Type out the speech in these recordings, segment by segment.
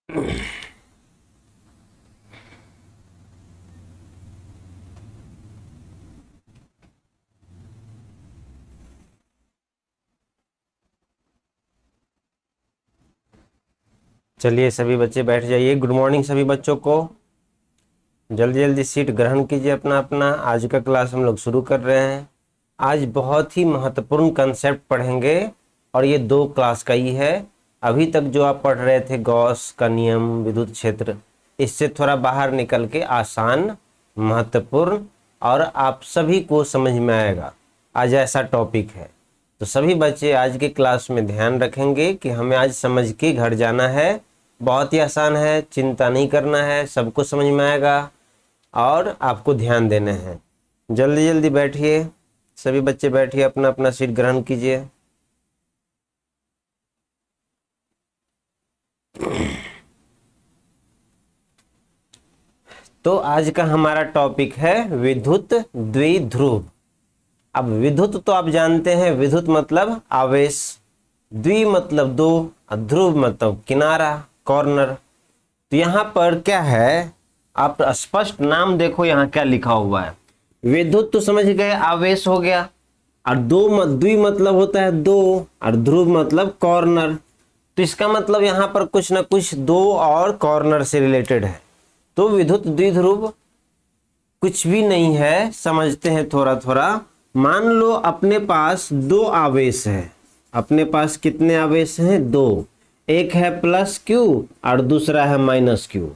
चलिए सभी बच्चे बैठ जाइए। गुड मॉर्निंग सभी बच्चों को। जल्दी जल्दी सीट ग्रहण कीजिए अपना अपना। आज का क्लास हम लोग शुरू कर रहे हैं। आज बहुत ही महत्वपूर्ण कंसेप्ट पढ़ेंगे और ये 2 क्लास का ही है। अभी तक जो आप पढ़ रहे थे गॉस का नियम, विद्युत क्षेत्र, इससे थोड़ा बाहर निकल के आसान, महत्वपूर्ण और आप सभी को समझ में आएगा। आज ऐसा टॉपिक है तो सभी बच्चे आज के क्लास में ध्यान रखेंगे कि हमें आज समझ के घर जाना है। बहुत ही आसान है, चिंता नहीं करना है, सबको समझ में आएगा और आपको ध्यान देना है। जल्दी जल्दी बैठिए, सभी बच्चे बैठिए, अपना अपना सीट ग्रहण कीजिए। तो आज का हमारा टॉपिक है विद्युत द्विध्रुव। अब विद्युत तो आप जानते हैं, विद्युत मतलब आवेश, द्वि मतलब 2, ध्रुव मतलब किनारा, कॉर्नर। तो यहाँ पर क्या है, आप स्पष्ट नाम देखो यहाँ क्या लिखा हुआ है। विद्युत तो समझ गए, आवेश हो गया, और द्वि मतलब होता है 2 और ध्रुव मतलब कॉर्नर। तो इसका मतलब यहाँ पर कुछ ना कुछ 2 और कॉर्नर से रिलेटेड है। तो विद्युत द्विध्रुव कुछ भी नहीं है, समझते हैं थोड़ा थोड़ा। मान लो अपने पास 2 आवेश है। अपने पास कितने आवेश हैं? 2। एक है प्लस क्यू और दूसरा है माइनस क्यू।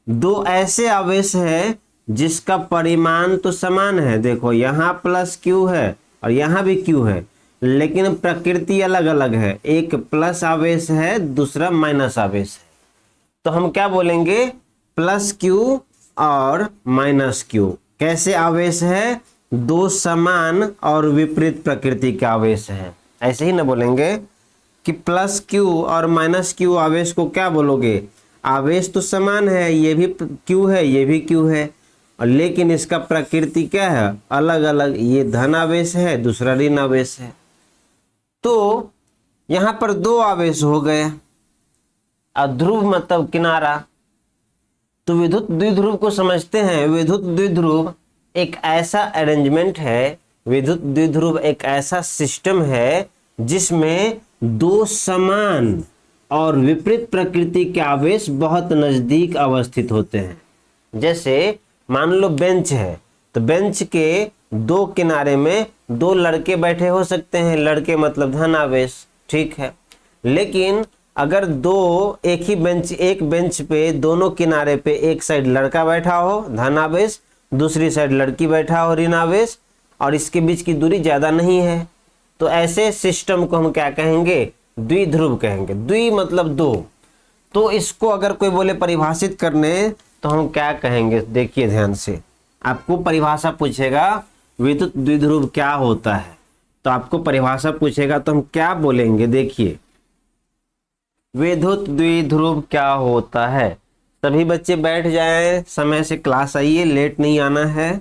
2 ऐसे आवेश है जिसका परिमाण तो समान है। देखो यहाँ प्लस क्यू है और यहाँ भी क्यू है, लेकिन प्रकृति अलग अलग है। एक प्लस आवेश है, दूसरा माइनस आवेश है। तो हम क्या बोलेंगे? प्लस क्यू और माइनस क्यू कैसे आवेश है? 2 समान और विपरीत प्रकृति के आवेश हैं। ऐसे ही ना बोलेंगे कि प्लस क्यू और माइनस क्यू आवेश को क्या बोलोगे? आवेश तो समान है, ये भी क्यू है, ये भी क्यू है, और लेकिन इसका प्रकृति क्या है? अलग अलग। ये धन आवेश है, दूसरा ऋण आवेश है। तो यहाँ पर 2 आवेश हो गए। अध्रुव मतलब किनारा। तो विद्युत द्विध्रुव को समझते हैं। विद्युत द्विध्रुव एक ऐसा अरेंजमेंट है, विद्युत द्विध्रुव एक ऐसा सिस्टम है जिसमें 2 समान और विपरीत प्रकृति के आवेश बहुत नजदीक अवस्थित होते हैं। जैसे मान लो बेंच है, तो बेंच के 2 किनारे में 2 लड़के बैठे हो सकते हैं। लड़के मतलब धन आवेश, ठीक है। लेकिन अगर एक बेंच पे दोनों किनारे पे एक साइड लड़का बैठा हो धन आवेश, दूसरी साइड लड़की बैठा हो ऋण आवेश, और इसके बीच की दूरी ज्यादा नहीं है, तो ऐसे सिस्टम को हम क्या कहेंगे? द्विध्रुव कहेंगे। द्वि मतलब 2। तो इसको अगर कोई बोले परिभाषित करने, तो हम क्या कहेंगे? देखिए ध्यान से, आपको परिभाषा पूछेगा विद्युत द्विध्रुव क्या होता है, तो आपको परिभाषा पूछेगा तो हम क्या बोलेंगे? देखिए, विद्युत द्विध्रुव क्या होता है। सभी बच्चे बैठ जाएं, समय से क्लास आइए, लेट नहीं आना है।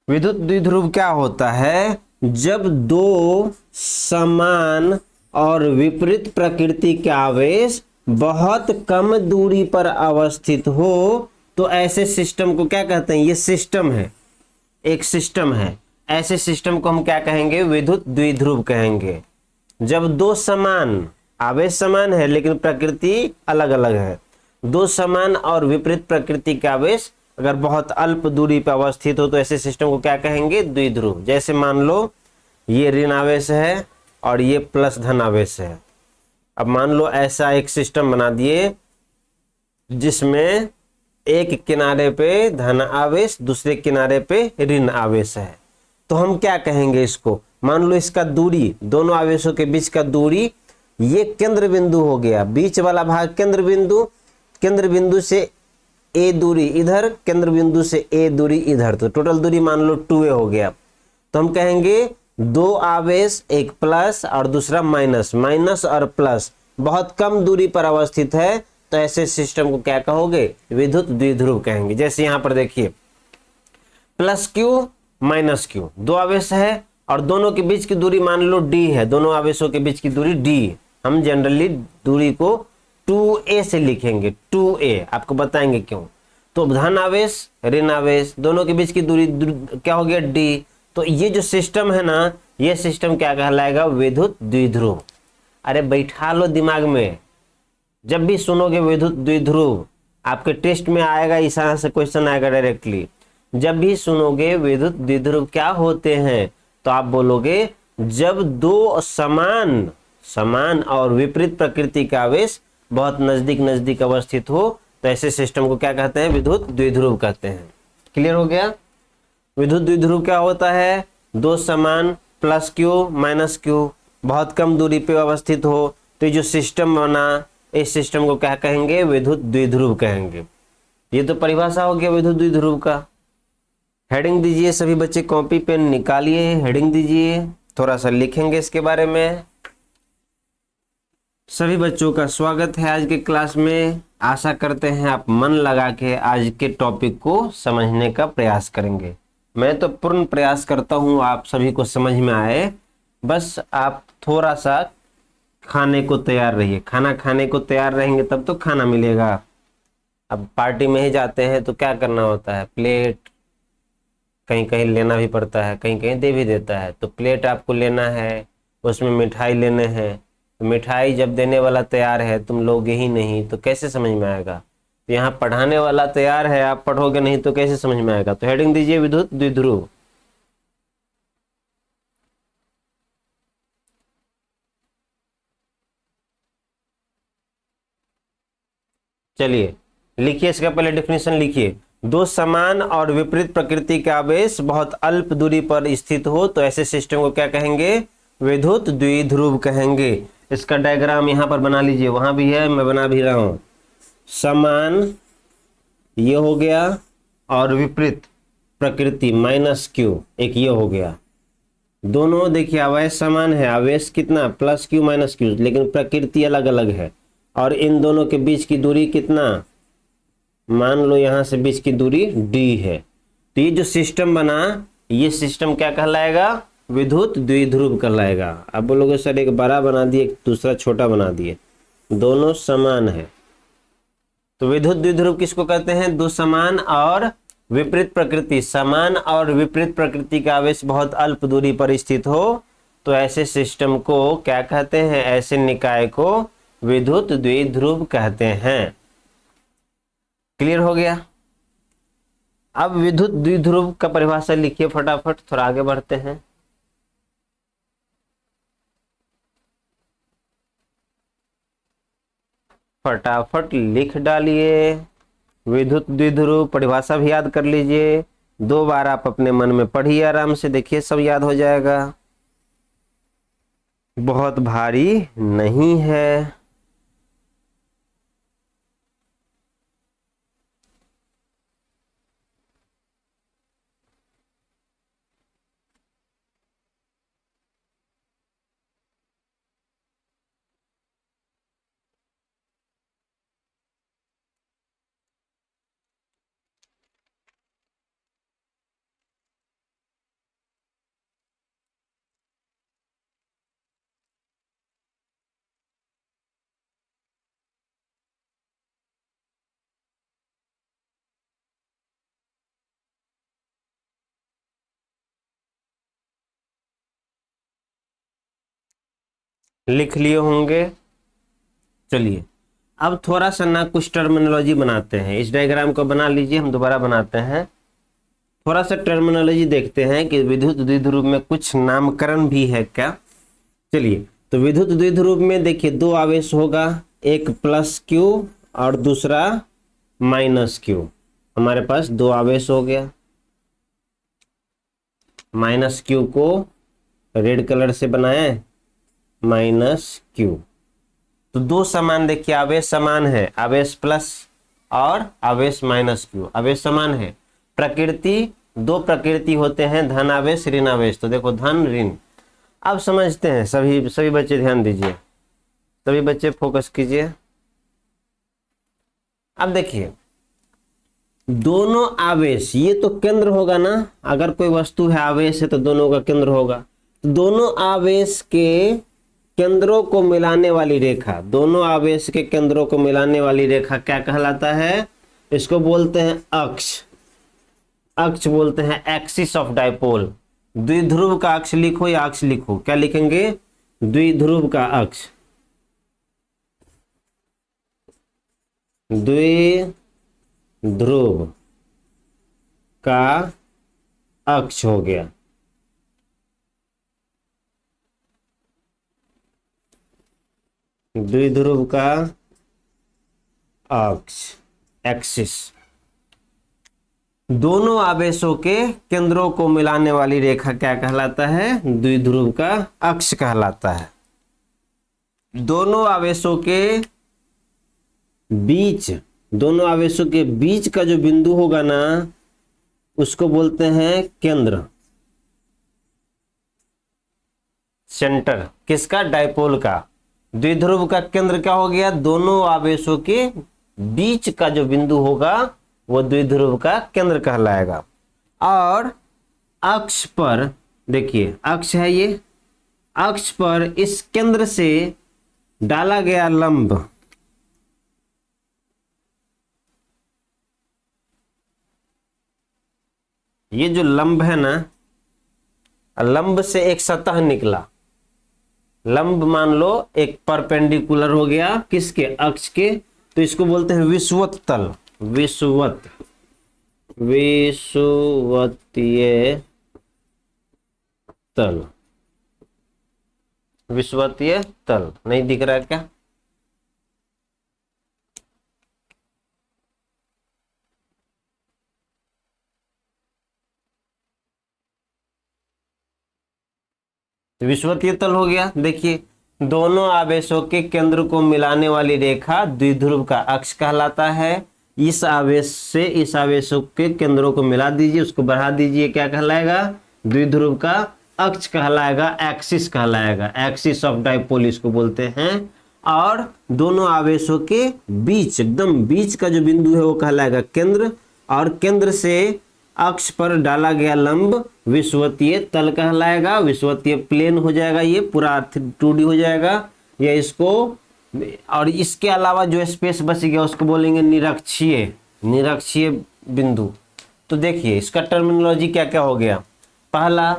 विद्युत द्विध्रुव क्या होता है? जब 2 समान और विपरीत प्रकृति के आवेश बहुत कम दूरी पर अवस्थित हो, तो ऐसे सिस्टम को क्या कहते हैं? ये सिस्टम है, एक सिस्टम है। ऐसे सिस्टम को हम क्या कहेंगे? विद्युत द्विध्रुव कहेंगे। जब 2 समान, आवेश समान है लेकिन प्रकृति अलग अलग है, 2 समान और विपरीत प्रकृति के आवेश अगर बहुत अल्प दूरी पर अवस्थित हो, तो ऐसे सिस्टम को क्या कहेंगे? द्विध्रुव। जैसे मान लो ये ऋण आवेश है और ये प्लस धन आवेश है। अब मान लो ऐसा एक सिस्टम बना दिए जिसमें एक किनारे पे धन आवेश, दूसरे किनारे पे ऋण आवेश है, तो हम क्या कहेंगे इसको? मान लो इसका दूरी, दोनों आवेशों के बीच का दूरी, ये केंद्र बिंदु हो गया, बीच वाला भाग केंद्र बिंदु, केंद्र बिंदु से ए दूरी इधर, केंद्र बिंदु से ए दूरी इधर, तो टोटल दूरी मान लो 2a हो गया। तो हम कहेंगे 2 आवेश, एक प्लस और दूसरा माइनस, माइनस और प्लस बहुत कम दूरी पर अवस्थित है, तो ऐसे सिस्टम को क्या कहोगे? विद्युत द्विध्रुव कहेंगे। जैसे यहाँ पर देखिए, प्लस क्यू माइनस क्यू, 2 आवेश है और दोनों के बीच की दूरी मान लो d है, दोनों आवेशों के बीच की दूरी d। हम जनरली दूरी को 2a से लिखेंगे, 2a आपको बताएंगे क्यों। तो धन आवेश ऋण आवेश दोनों के बीच की दूरी क्या हो गया d। तो ये जो सिस्टम है ना, ये सिस्टम क्या कहलाएगा, विद्युत द्विध्रुव। अरे बैठा लो दिमाग में, जब भी सुनोगे विद्युत द्विध्रुव आपके टेस्ट में आएगा, इस तरह से क्वेश्चन आएगा डायरेक्टली। जब भी सुनोगे विद्युत द्विध्रुव क्या होते हैं, तो आप बोलोगे जब दो समान और विपरीत प्रकृति का आवेश बहुत नजदीक नजदीक अवस्थित हो, तो ऐसे सिस्टम को क्या कहते हैं, विद्युत द्विध्रुव कहते हैं। क्लियर हो गया। विद्युत द्विध्रुव क्या होता है, दो समान प्लस क्यू माइनस क्यू बहुत कम दूरी पे अवस्थित हो, तो जो सिस्टम बना, इस सिस्टम को क्या कहेंगे, विद्युत द्विध्रुव कहेंगे। ये तो परिभाषा हो गया विद्युत द्विध्रुव का। हेडिंग दीजिए सभी बच्चे, कॉपी पेन निकालिए, हेडिंग दीजिए, थोड़ा सा लिखेंगे इसके बारे में। सभी बच्चों का स्वागत है आज के क्लास में। आशा करते हैं आप मन लगा के आज के टॉपिक को समझने का प्रयास करेंगे। मैं तो पूर्ण प्रयास करता हूं आप सभी को समझ में आए, बस आप थोड़ा सा खाने को तैयार रहिए। खाना खाने को तैयार रहेंगे तब तो खाना मिलेगा। अब पार्टी में ही जाते हैं तो क्या करना होता है, प्लेट कहीं कहीं लेना भी पड़ता है, कहीं कहीं दे भी देता है। तो प्लेट आपको लेना है, उसमें मिठाई लेने हैं। तो मिठाई जब देने वाला तैयार है, तुम लोगे ही नहीं तो कैसे समझ में आएगा। तो यहाँ पढ़ाने वाला तैयार है, आप पढ़ोगे नहीं तो कैसे समझ में आएगा। तो हेडिंग दीजिए विद्युत द्विध्रुव। चलिए लिखिए, इसका पहले डेफिनेशन लिखिए। दो समान और विपरीत प्रकृति के आवेश बहुत अल्प दूरी पर स्थित हो, तो ऐसे सिस्टम को क्या कहेंगे, विद्युत द्विध्रुव कहेंगे। इसका डायग्राम यहाँ पर बना लीजिए, वहां भी है, मैं बना भी रहा हूं। समान ये हो गया और विपरीत प्रकृति माइनस क्यू, एक ये हो गया। दोनों देखिए आवेश समान है, आवेश कितना प्लस क्यू माइनस क्यू, लेकिन प्रकृति अलग अलग है। और इन दोनों के बीच की दूरी कितना, मान लो यहां से बीच की दूरी d है। तो ये जो सिस्टम बना, ये सिस्टम क्या कहलाएगा, विद्युत द्विध्रुव कहलाएगा। अब बोलोगे सर एक बड़ा बना दिए एक दूसरा छोटा बना दिए, दोनों समान है। तो विद्युत द्विध्रुव किसको कहते हैं, दो समान और विपरीत प्रकृति, समान और विपरीत प्रकृति का आवेश बहुत अल्प दूरी पर स्थित हो, तो ऐसे सिस्टम को क्या कहते हैं, ऐसे निकाय को विद्युत द्विध्रुव कहते हैं। क्लियर हो गया। अब विद्युत द्विध्रुव का परिभाषा लिखिए फटाफट, थोड़ा आगे बढ़ते हैं। फटाफट लिख डालिए विद्युत द्विध्रुव, परिभाषा भी याद कर लीजिए। 2 बार आप अपने मन में पढ़िए, आराम से देखिए सब याद हो जाएगा, बहुत भारी नहीं है। लिख लिए होंगे। चलिए अब थोड़ा सा ना कुछ टर्मिनोलॉजी बनाते हैं। इस डायग्राम को बना लीजिए, हम दोबारा बनाते हैं। थोड़ा सा टर्मिनोलॉजी देखते हैं कि विद्युत द्विध्रुव में कुछ नामकरण भी है क्या। चलिए, तो विद्युत द्विध्रुव में देखिए दो आवेश होगा, एक प्लस क्यू और दूसरा माइनस क्यू। हमारे पास दो आवेश हो गया, माइनस क्यू को रेड कलर से बनाए, माइनस क्यू। तो दो समान देखिए आवेश समान है, आवेश प्लस और आवेश माइनस क्यू, आवेश समान है। प्रकृति, दो प्रकृति होते हैं, धन आवेश ऋण आवेश। तो देखो धन ऋण। अब समझते हैं, सभी बच्चे ध्यान दीजिए, सभी बच्चे फोकस कीजिए। अब देखिए दोनों आवेश, ये तो केंद्र होगा ना, अगर कोई वस्तु है आवेश है तो दोनों का केंद्र होगा। दोनों आवेश के केंद्रों को मिलाने वाली रेखा, दोनों आवेश के केंद्रों को मिलाने वाली रेखा क्या कहलाता है? इसको बोलते हैं अक्ष। अक्ष बोलते हैं एक्सिस ऑफ डायपोल। द्विध्रुव का अक्ष लिखो या अक्ष लिखो, क्या लिखेंगे? द्विध्रुव का अक्ष, द्विध्रुव का अक्ष हो गया। द्विध्रुव का अक्ष, एक्सिस। दोनों आवेशों के केंद्रों को मिलाने वाली रेखा क्या कहलाता है? द्विध्रुव का अक्ष कहलाता है। दोनों आवेशों के बीच, दोनों आवेशों के बीच का जो बिंदु होगा ना, उसको बोलते हैं केंद्र, सेंटर। किसका? डायपोल का। द्विध्रुव का केंद्र क्या हो गया? दोनों आवेशों के बीच का जो बिंदु होगा वो द्विध्रुव का केंद्र कहलाएगा। और अक्ष पर देखिए, अक्ष है ये, अक्ष पर इस केंद्र से डाला गया लंब, ये जो लंब है ना, लंब से एक सतह निकला। लंब मान लो एक परपेंडिकुलर हो गया किसके? अक्ष के। तो इसको बोलते हैं विषुवत तल। विषुवत, विषुवतीय तल। विषुवतीय तल नहीं दिख रहा है क्या? विषुवतीय तल हो गया। देखिए, दोनों आवेशों के केंद्र को मिलाने वाली रेखा द्विध्रुव का अक्ष कहलाता है। इस आवेश से इस आवेशों के केंद्रों को मिला दीजिए, उसको बढ़ा दीजिए, क्या कहलाएगा? द्विध्रुव का अक्ष कहलाएगा, एक्सिस कहलाएगा। एक्सिस ऑफ डायपोल इसको बोलते हैं। और दोनों आवेशों के बीच, एकदम बीच का जो बिंदु है वो कहलाएगा केंद्र। और केंद्र से अक्ष पर डाला गया लंब विषुवतीय तल कहलाएगा। विषुवतीय प्लेन हो जाएगा, ये पूरा 2D हो जाएगा। या इसको, और इसके अलावा जो स्पेस बच गया उसको बोलेंगे निरक्षीय, निरक्षीय बिंदु। तो देखिए इसका टर्मिनोलॉजी क्या क्या हो गया। पहला,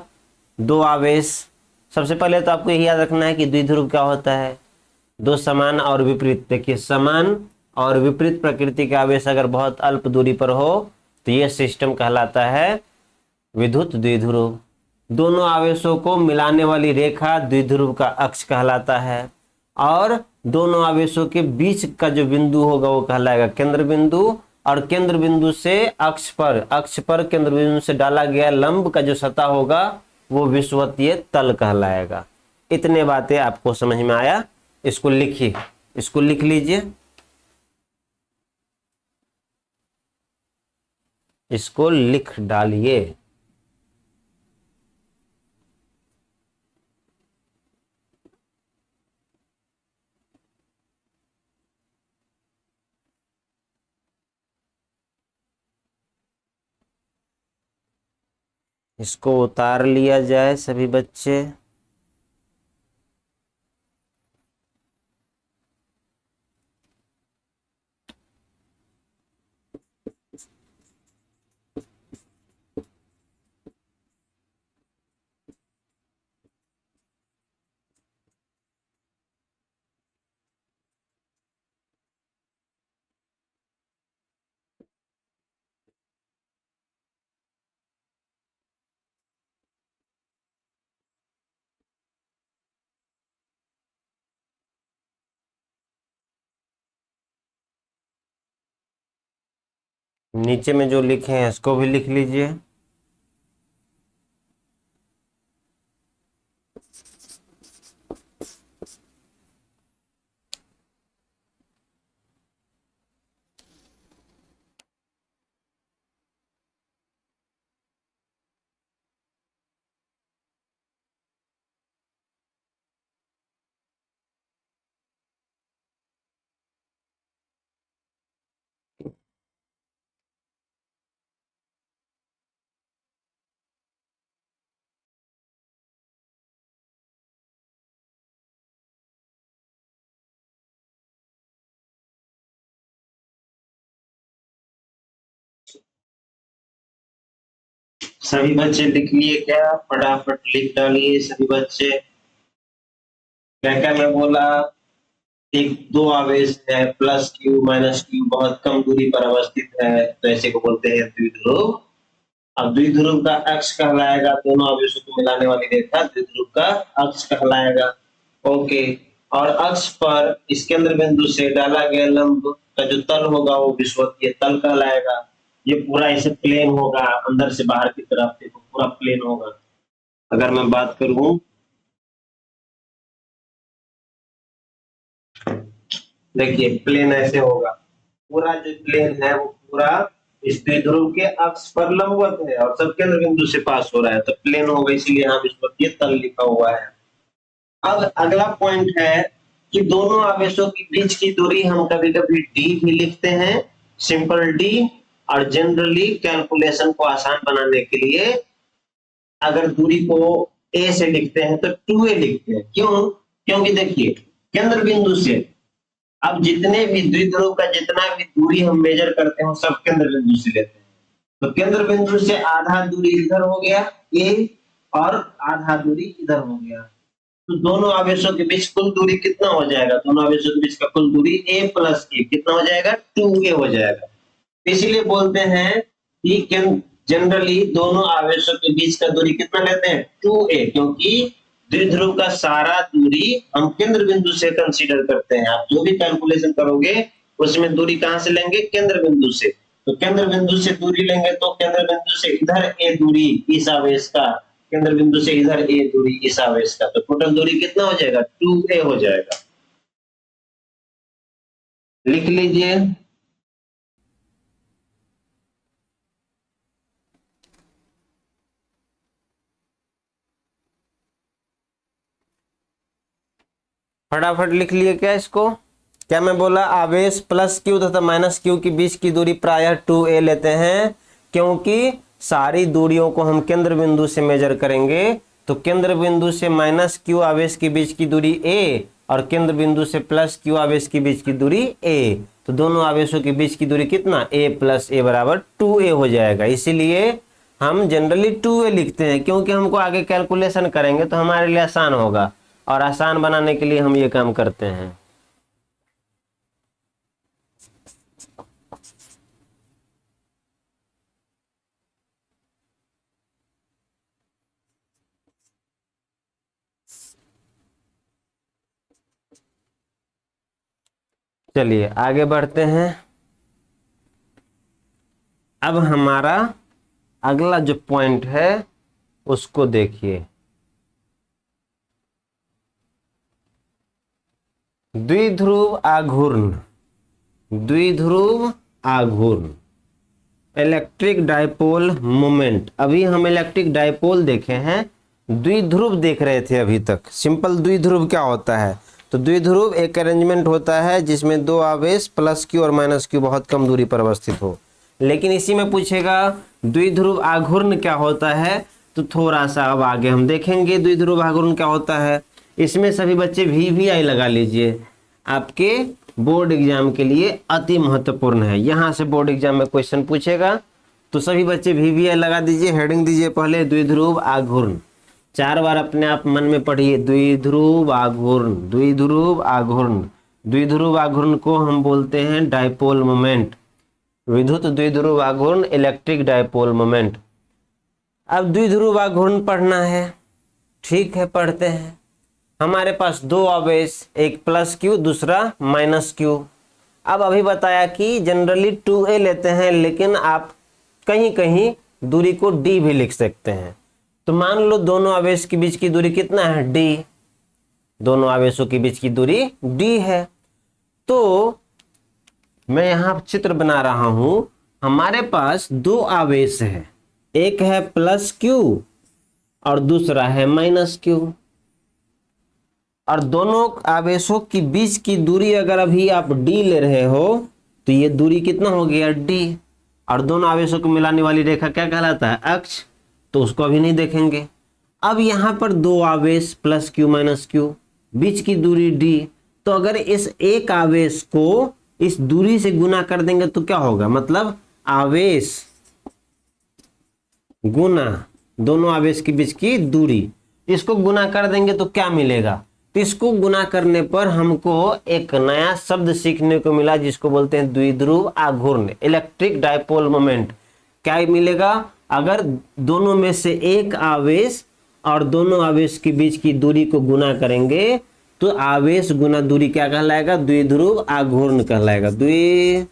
दो आवेश। सबसे पहले तो आपको यही याद रखना है कि द्विध्रुव क्या होता है? दो समान और विपरीत। देखिए, समान और विपरीत प्रकृति के आवेश अगर बहुत अल्प दूरी पर हो तो यह सिस्टम कहलाता है विद्युत द्विध्रुव। दोनों आवेशों को मिलाने वाली रेखा द्विध्रुव का अक्ष कहलाता है। और दोनों आवेशों के बीच का जो बिंदु होगा वो कहलाएगा केंद्र बिंदु। और केंद्र बिंदु से अक्ष पर केंद्र बिंदु से डाला गया लंब का जो सतह होगा वो विषुवतीय तल कहलाएगा। इतने बातें आपको समझ में आया? इसको लिखिए, इसको लिख लीजिए, इसको लिख डालिए। इसको उतार लिया जाए सभी बच्चे। नीचे में जो लिखे हैं इसको भी लिख लीजिए। सभी बच्चे लिख लिए क्या? फटाफट लिख डालिए सभी बच्चे। क्या क्या मैं बोला? एक दो आवेश है, प्लस क्यू माइनस क्यू, बहुत कम दूरी पर अवस्थित है, तो ऐसे को बोलते हैं द्विध्रुव। अब द्विध्रुव का अक्ष कहलाएगा, दोनों आवेशों को मिलाने वाली रेखा द्विध्रुव का अक्ष कहलाएगा। ओके। और अक्ष पर इस केंद्र बिंदु से डाला गया लंब का जो तल होगा वो विषुवतीय तल कहलाएगा। ये पूरा ऐसे प्लेन होगा, अंदर से बाहर की तरफ देखो पूरा प्लेन होगा। अगर मैं बात करूं, देखिए प्लेन ऐसे होगा, पूरा जो प्लेन है वो पूरा इस द्विध्रुव के अक्ष पर लंबवत है और सब केंद्र बिंदु से पास हो रहा है, तो प्लेन होगा, इसीलिए यहाँ विषुवतीय तल लिखा हुआ है। अब अगला पॉइंट है कि दोनों आवेशों के बीच की दूरी हम कभी कभी डी भी लिखते हैं, सिंपल डी, और जनरली कैलकुलेशन को आसान बनाने के लिए अगर दूरी को ए से लिखते हैं तो 2a लिखते हैं। क्यों? क्योंकि देखिए केंद्र बिंदु से अब जितने भी द्विध्रुव का जितना भी दूरी हम मेजर करते हैं सब केंद्र बिंदु से लेते हैं। तो केंद्र बिंदु से आधा दूरी इधर हो गया ए, और आधा दूरी इधर हो गया, तो दोनों आवेशों के बीच कुल दूरी कितना हो जाएगा? दोनों आवेशों के बीच का कुल दूरी a प्लस ए कितना हो जाएगा? 2a हो जाएगा। इसीलिए बोलते हैं कि जनरली दोनों आवेशों के बीच का दूरी कितना लेते हैं? 2a, क्योंकि द्विध्रुव का सारा दूरी हम केंद्र बिंदु से कंसीडर करते हैं। आप जो भी कैलकुलेशन करोगे उसमें दूरी कहां से लेंगे? केंद्र बिंदु से। तो केंद्र बिंदु से दूरी लेंगे तो केंद्र बिंदु से इधर a दूरी इस आवेश का, केंद्र बिंदु से इधर a दूरी इस आवेश का, तो टोटल दूरी कितना हो जाएगा? 2a हो जाएगा। लिख लीजिए। फटाफट लिख लिए क्या इसको? क्या मैं बोला? आवेश प्लस क्यू तथा माइनस क्यू के बीच की दूरी प्रायः 2a लेते हैं, क्योंकि सारी दूरियों को हम केंद्र बिंदु से मेजर करेंगे, तो केंद्र बिंदु से माइनस क्यू आवेश के बीच की दूरी a और केंद्र बिंदु से प्लस क्यू आवेश के बीच की दूरी a, तो दोनों आवेशों के बीच की दूरी कितना? a प्लस a बराबर 2a हो जाएगा। इसीलिए हम जनरली 2a लिखते हैं, क्योंकि हमको आगे कैलकुलेशन करेंगे तो हमारे लिए आसान होगा, और आसान बनाने के लिए हम ये काम करते हैं। चलिए आगे बढ़ते हैं। अब हमारा अगला जो पॉइंट है उसको देखिए। द्विध्रुव आघूर्ण, द्विध्रुव आघूर्ण, इलेक्ट्रिक डायपोल मोमेंट। अभी हम इलेक्ट्रिक डायपोल देखे हैं, द्विध्रुव देख रहे थे अभी तक। सिंपल द्विध्रुव क्या होता है? तो द्विध्रुव एक अरेंजमेंट होता है जिसमें दो आवेश प्लस क्यू और माइनस क्यू बहुत कम दूरी पर अवस्थित हो। लेकिन इसी में पूछेगा द्विध्रुव आघूर्ण क्या होता है, तो थोड़ा सा अब आगे हम देखेंगे द्विध्रुव आघूर्ण क्या होता है। इसमें सभी बच्चे VVI लगा लीजिए, आपके बोर्ड एग्जाम के लिए अति महत्वपूर्ण है। यहाँ से बोर्ड एग्जाम में क्वेश्चन पूछेगा तो सभी बच्चे VVI लगा दीजिए, हेडिंग दीजिए पहले द्विध्रुव आघूर्ण। 4 बार अपने आप मन में पढ़िए, द्विध्रुव आघूर्ण, द्विध्रुव आघूर्ण। द्विध्रुव आघूर्ण को हम बोलते हैं डायपोल मोमेंट, विद्युत द्विध्रुव आघूर्ण, इलेक्ट्रिक डायपोल मोमेंट। अब द्विध्रुव आघूर्ण पढ़ना है, ठीक है पढ़ते हैं। हमारे पास दो आवेश, एक प्लस क्यू दूसरा माइनस क्यू। अब अभी बताया कि जनरली 2a लेते हैं, लेकिन आप कहीं कहीं दूरी को d भी लिख सकते हैं। तो मान लो दोनों आवेश के बीच की दूरी कितना है? d। दोनों आवेशों के बीच की दूरी d है। तो मैं यहां चित्र बना रहा हूं, हमारे पास दो आवेश है, एक है प्लस क्यू और दूसरा है माइनस क्यू। और दोनों आवेशों के बीच की दूरी अगर अभी आप d ले रहे हो तो ये दूरी कितना हो गया? d। और दोनों आवेशों को मिलाने वाली रेखा क्या कहलाता है? अक्ष। तो उसको अभी नहीं देखेंगे। अब यहां पर दो आवेश प्लस क्यू माइनस क्यू, बीच की दूरी d। तो अगर इस एक आवेश को इस दूरी से गुना कर देंगे तो क्या होगा? मतलब आवेश गुना दोनों आवेश के बीच की दूरी, इसको गुना कर देंगे तो क्या मिलेगा, तो इसको गुना करने पर हमको एक नया शब्द सीखने को मिला जिसको बोलते हैं द्विध्रुव आघूर्ण, इलेक्ट्रिक डायपोल मोमेंट। क्या मिलेगा, अगर दोनों में से एक आवेश और दोनों आवेश के बीच की दूरी को गुना करेंगे तो आवेश गुना दूरी क्या कहलाएगा, द्विध्रुव आघूर्ण कहलाएगा, द्विध्रुव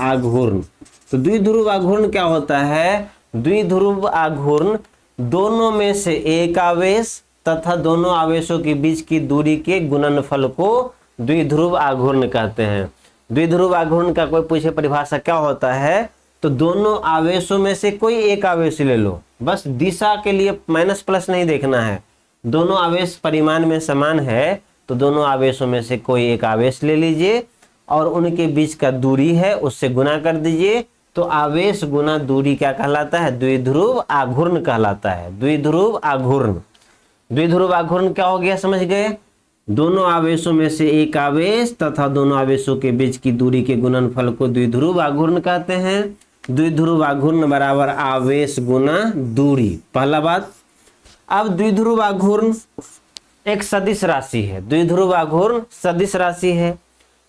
आघूर्ण। तो द्विध्रुव आघूर्ण क्या होता है, द्विध्रुव आघूर्ण दोनों में से एक आवेश तथा दोनों आवेशों के बीच की दूरी के गुणनफल को द्विध्रुव आघूर्ण कहते हैं। द्विध्रुव आघूर्ण का कोई पूछे परिभाषा क्या होता है, तो दोनों आवेशों में से कोई एक आवेश ले लो, बस दिशा के लिए माइनस प्लस नहीं देखना है, दोनों आवेश परिमाण में समान है तो दोनों आवेशों में से कोई एक आवेश ले लीजिए और उनके बीच का दूरी है उससे गुना कर दीजिए, तो आवेश गुना दूरी क्या कहलाता है, द्विध्रुव आघूर्ण कहलाता है, द्विध्रुव आघूर्ण। द्विध्रुव आघूर्ण क्या हो गया, समझ गए, दोनों आवेशों में से एक आवेश तथा दोनों आवेशों के बीच की दूरी के गुणनफल को द्विध्रुव आघूर्ण कहते हैं। द्विध्रुव आघूर्ण बराबर आवेश गुना दूरी, पहला बात। अब द्विध्रुव आघूर्ण एक सदिश राशि है, द्विध्रुव आघूर्ण सदिश राशि है,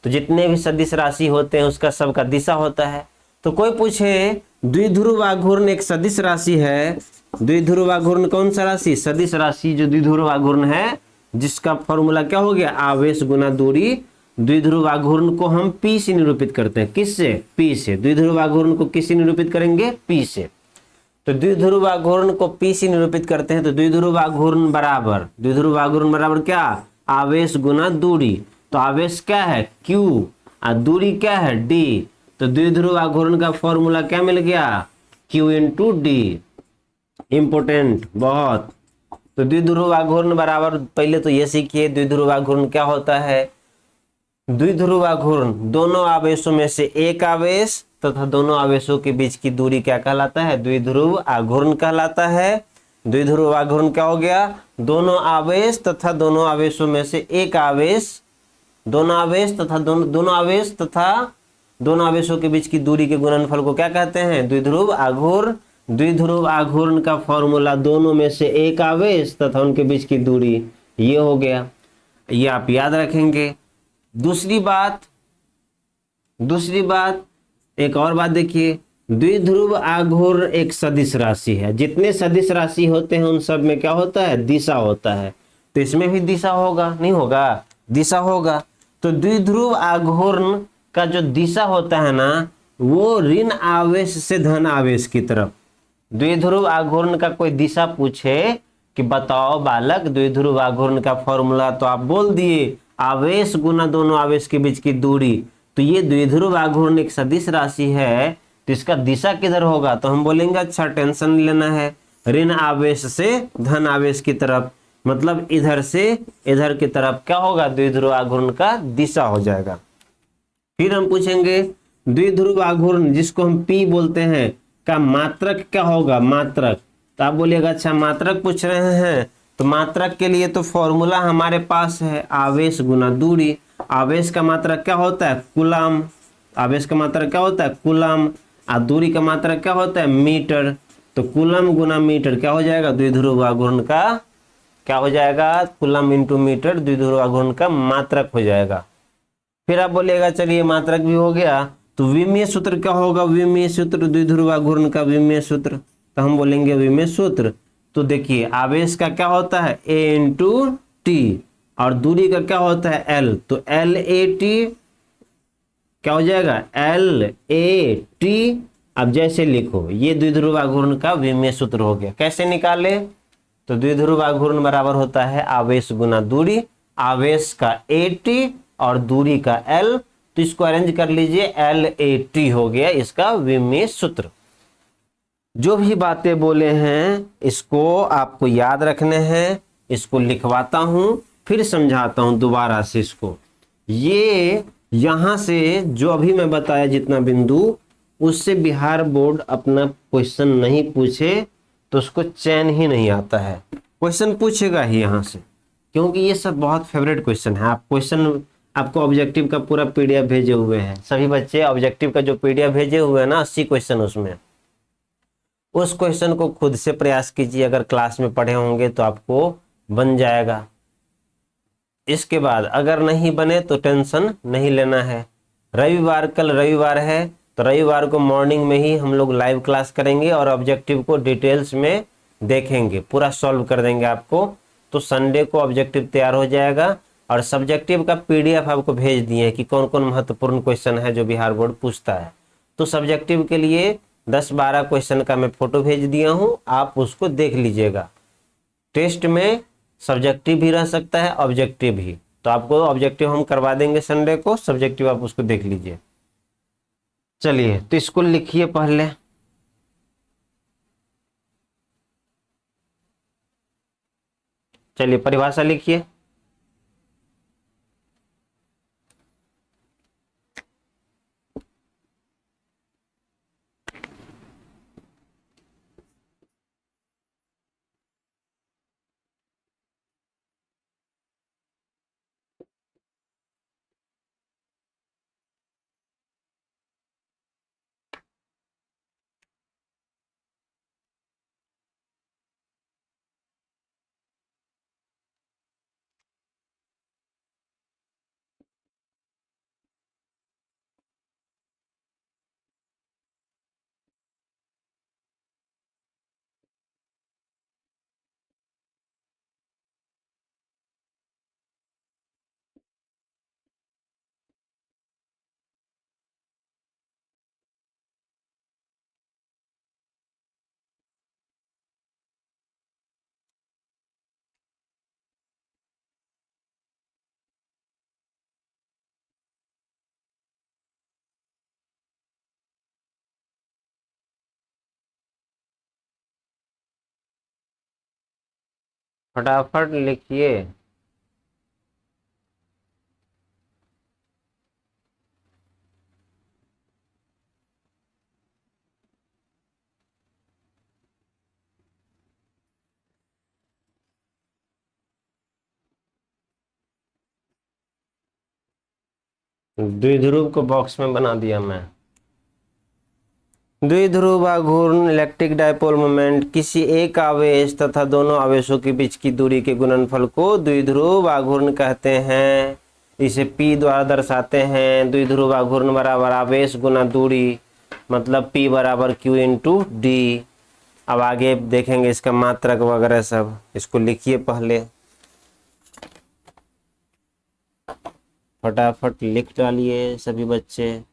तो जितने भी सदिश राशि होते हैं उसका सबका दिशा होता है। तो कोई पूछे द्विध्रुव आघूर्ण एक सदिश राशि है, द्विध्रुव आघूर्ण कौन सा राशि, सदिश राशि जो द्विध्रुव आघूर्ण है जिसका फॉर्मूला क्या हो गया, आवेश गुना दूरी। द्विध्रुव आघूर्ण को हम P से निरूपित करते हैं, किससे, P से। द्विध्रुव आघूर्ण को किससे निरूपित करेंगे, P से। तो द्विध्रुव आघूर्ण को P से निरूपित करते हैं तो द्विध्रुव आघूर्ण बराबर क्या, आवेश गुना दूरी। तो आवेश क्या है Q और दूरी क्या है D, तो द्विध्रुव आघूर्ण का फॉर्मूला क्या मिल गया, Q इंटू D। इंपोर्टेंट बहुत। तो द्विध्रुव आघूर्ण बराबर, पहले तो ये सीखिए द्विध्रुव आघूर्ण क्या होता है। द्विध्रुव आघूर्ण दोनों आवेशों में से एक आवेश तथा दोनों आवेशों के बीच की दूरी क्या कहलाता है, द्विध्रुव आघूर्ण कहलाता है। द्विध्रुव आघूर्ण क्या हो गया, दोनों आवेश तथा दोनों आवेशों में से एक आवेश, दोनों आवेश तथा दोनों आवेशों के बीच की दूरी के गुणनफल को क्या कहते हैं, द्विध्रुव आघूर्ण। द्विध्रुव आघूर्ण का फॉर्मूला दोनों में से एक आवेश तथा उनके बीच की दूरी, ये हो गया, ये आप याद रखेंगे। दूसरी बात एक और बात देखिए, द्विध्रुव आघूर्ण एक सदिश राशि है, जितने सदिश राशि होते हैं उन सब में क्या होता है, दिशा होता है। तो इसमें भी दिशा होगा, नहीं होगा, दिशा होगा। तो द्विध्रुव आघूर्ण का जो दिशा होता है ना वो ऋण आवेश से धन आवेश की तरफ। द्विध्रुव आघूर्ण का कोई दिशा पूछे कि बताओ बालक द्विध्रुव आघूर्ण का फॉर्मूला, तो आप बोल दिए आवेश गुना दोनों आवेश के बीच की दूरी। तो ये द्विध्रुव आघूर्ण एक सदिश राशि है, तो इसका दिशा किधर होगा, तो हम बोलेंगे अच्छा टेंशन लेना है, ऋण आवेश से धन आवेश की तरफ, मतलब इधर से इधर की तरफ क्या होगा, द्विध्रुव आघूर्ण का दिशा हो जाएगा। फिर हम पूछेंगे द्विध्रुव आघूर्ण जिसको हम P बोलते हैं का मात्रक क्या होगा, मात्रक। तो आप बोलिएगा अच्छा मात्रक पूछ रहे हैं, तो मात्रक के लिए तो फॉर्मूला हमारे पास है आवेश गुना दूरी। आवेश का मात्रक क्या होता है, कूलम। आवेश का मात्रक क्या होता है, कूलम। और दूरी का मात्रक क्या होता है, मीटर। तो कूलम गुना मीटर क्या हो जाएगा, द्विध्रुव आघूर्ण का क्या हो जाएगा, कूलम इंटू मीटर द्विध्रुव आघूर्ण का मात्रक हो जाएगा। फिर आप बोलिएगा चलिए मात्रक भी हो गया, तो विमीय सूत्र क्या होगा, विमीय सूत्र द्विध्रुव आघूर्ण का विमीय सूत्र, तो हम बोलेंगे विमीय सूत्र। तो देखिए आवेश का क्या होता है A इंटू टी और दूरी का क्या होता है L, तो LAT क्या हो जाएगा, LAT। अब जैसे लिखो ये द्विध्रुव आघूर्ण का विमीय सूत्र हो गया। कैसे निकाले, तो द्विध्रुव आघूर्ण बराबर होता है आवेश गुना दूरी, आवेश का AT और दूरी का L, तो इसको अरेंज कर लीजिए, LAT हो गया इसका विमीय सूत्र। जो भी बातें बोले हैं इसको आपको याद रखने हैं, इसको लिखवाता हूं फिर समझाता हूं दोबारा से इसको। ये यहां से जो अभी मैं बताया जितना बिंदु, उससे बिहार बोर्ड अपना क्वेश्चन नहीं पूछे तो उसको चैन ही नहीं आता है, क्वेश्चन पूछेगा ही यहां से, क्योंकि ये सब बहुत फेवरेट क्वेश्चन है। आप क्वेश्चन आपको ऑब्जेक्टिव का पूरा PDF भेजे हुए हैं, सभी बच्चे ऑब्जेक्टिव का जो PDF भेजे हुए हैं ना 80 क्वेश्चन, उस क्वेश्चन को खुद से प्रयास कीजिए, अगर क्लास में पढ़े होंगे तो आपको बन जाएगा। इसके बाद अगर नहीं बने तो टेंशन नहीं लेना है। रविवार, कल रविवार है तो रविवार को मॉर्निंग में ही हम लोग लाइव क्लास करेंगे और ऑब्जेक्टिव को डिटेल्स में देखेंगे, पूरा सॉल्व कर देंगे आपको। तो संडे को ऑब्जेक्टिव तैयार हो जाएगा और सब्जेक्टिव का पीडीएफ आपको भेज दिए कि कौन कौन महत्वपूर्ण क्वेश्चन है जो बिहार बोर्ड पूछता है। तो सब्जेक्टिव के लिए 10-12 क्वेश्चन का मैं फोटो भेज दिया हूँ, आप उसको देख लीजिएगा। टेस्ट में सब्जेक्टिव भी रह सकता है, ऑब्जेक्टिव भी, तो आपको ऑब्जेक्टिव हम करवा देंगे संडे को, सब्जेक्टिव आप उसको देख लीजिए। चलिए तो इसको लिखिए पहले। चलिए परिभाषा लिखिए। फटाफट लिखिए। द्विध्रुव को बॉक्स में बना दिया मैं। द्विध्रुव आघूर्ण इलेक्ट्रिक डायपोल मोमेंट किसी एक आवेश तथा दोनों आवेशों के बीच की दूरी के गुणनफल को द्विध्रुव आघूर्ण कहते हैं। इसे P द्वारा दर्शाते हैं। द्विध्रुव आघूर्ण बराबर आवेश गुना दूरी, मतलब P बराबर Q इंटू डी। अब आगे देखेंगे इसका मात्रक वगैरह सब, इसको लिखिए पहले, फटाफट लिख डालिए सभी बच्चे।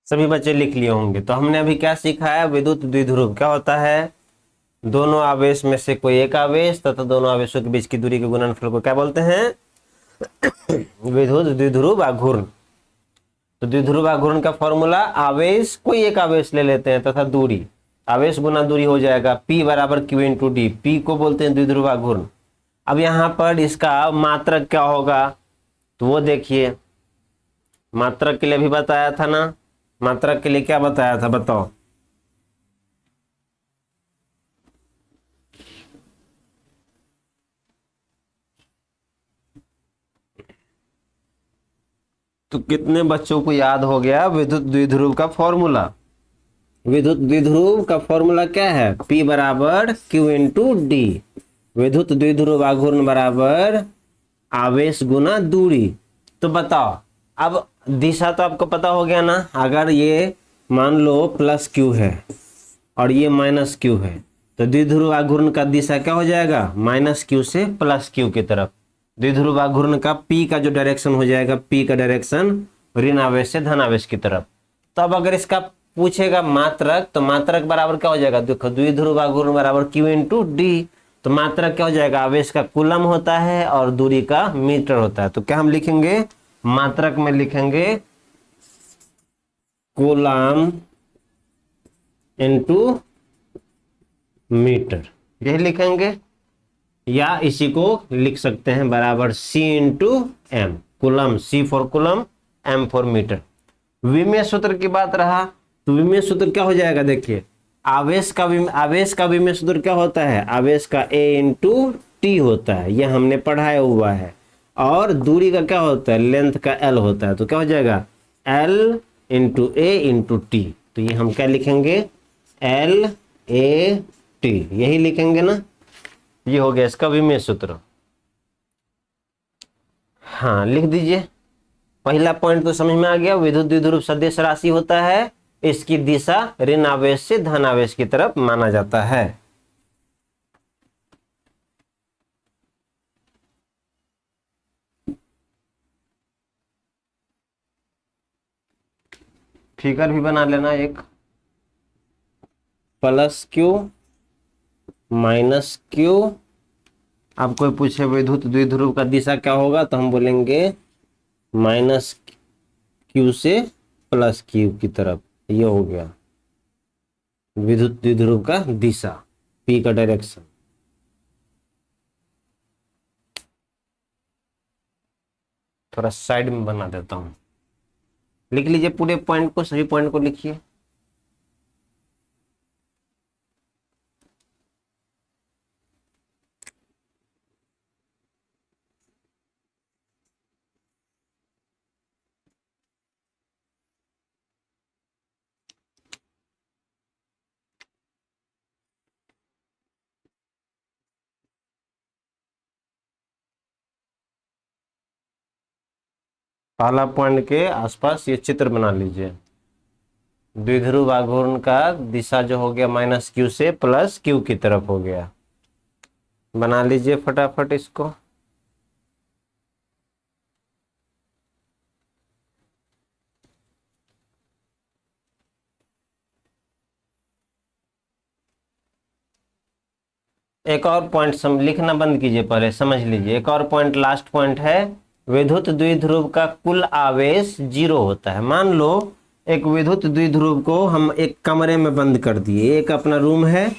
सभी बच्चे लिख लिए होंगे। तो हमने अभी क्या सीखा है, विद्युत द्विध्रुव क्या होता है, दोनों आवेश में से कोई एक आवेश तथा दोनों आवेशों के बीच की दूरी के गुणनफल को क्या बोलते हैं, विद्युत द्विध्रुव आघूर्ण। तो द्विध्रुव आघूर्ण का फॉर्मूला, आवेश कोई एक आवेश ले लेते हैं तथा दूरी, आवेश गुना दूरी हो जाएगा P बराबर Q इंटू डी। P को बोलते हैं द्विध्रुव आघूर्ण। अब यहाँ पर इसका मात्रक क्या होगा, तो वो देखिए, मात्रक के लिए भी बताया था ना, मात्रक के लिए क्या बताया था बताओ। तो कितने बच्चों को याद हो गया विद्युत द्विध्रुव का फॉर्मूला? विद्युत द्विध्रुव का फॉर्मूला क्या है? P बराबर Q इंटू डी। विद्युत द्विध्रुव आघूर्ण बराबर आवेश गुना दूरी। तो बताओ, अब दिशा तो आपको पता हो गया ना। अगर ये मान लो प्लस Q है और ये माइनस Q है, तो द्विध्रुव आघूर्ण का दिशा क्या हो जाएगा? माइनस Q से प्लस Q की तरफ। द्विध्रुव आघूर्ण का P का जो डायरेक्शन हो जाएगा, P का डायरेक्शन ऋण आवेश से धन आवेश की तरफ। तो अब अगर इसका पूछेगा मात्रक, तो मात्रक बराबर क्या हो जाएगा? देखो, द्विध्रुव आघूर्ण बराबर Q इंटू डी। तो मात्रक क्या हो जाएगा? आवेश का कूलम होता है और दूरी का मीटर होता है। तो क्या हम लिखेंगे? मात्रक में लिखेंगे कूलम इंटू मीटर, यही लिखेंगे। या इसी को लिख सकते हैं बराबर C into M. Coulomb, C for coulomb, M for metre. विमीय सूत्र की बात रहा, तो विमीय सूत्र क्या हो जाएगा? देखिए, आवेश का विमीय सूत्र क्या होता है? आवेश का A इंटू टी होता है, यह हमने पढ़ाया हुआ है। और दूरी का क्या होता है? लेंथ का L होता है। तो क्या हो जाएगा? L into A into T. तो ये हम क्या लिखेंगे? L A T, यही लिखेंगे ना। ये हो गया इसका विमीय सूत्र। हाँ, लिख दीजिए। पहला पॉइंट तो समझ में आ गया। विद्युत द्विध्रुव सदिश राशि होता है, इसकी दिशा ऋण आवेश से धन आवेश की तरफ माना जाता है। फिगर भी बना लेना एक। Plus Q minus Q। अब कोई पूछे विद्युत द्विध्रुव का दिशा क्या होगा, तो हम बोलेंगे माइनस Q से प्लस Q की तरफ। ये हो गया विद्युत द्विध्रुव का दिशा, P का डायरेक्शन। थोड़ा साइड में बना देता हूं। लिख लीजिए पूरे पॉइंट को, सभी पॉइंट को लिखिए। पहला पॉइंट के आसपास ये चित्र बना लीजिए। द्विध्रुव आघूर्ण का दिशा जो हो गया माइनस Q से प्लस Q की तरफ हो गया। बना लीजिए फटाफट इसको। एक और पॉइंट लिखना बंद कीजिए, पहले समझ लीजिए। एक और पॉइंट, लास्ट पॉइंट है, विद्युत द्विध्रुव का कुल आवेश 0 होता है। मान लो एक विद्युत द्विध्रुव को हम एक कमरे में बंद कर दिए, एक अपना रूम है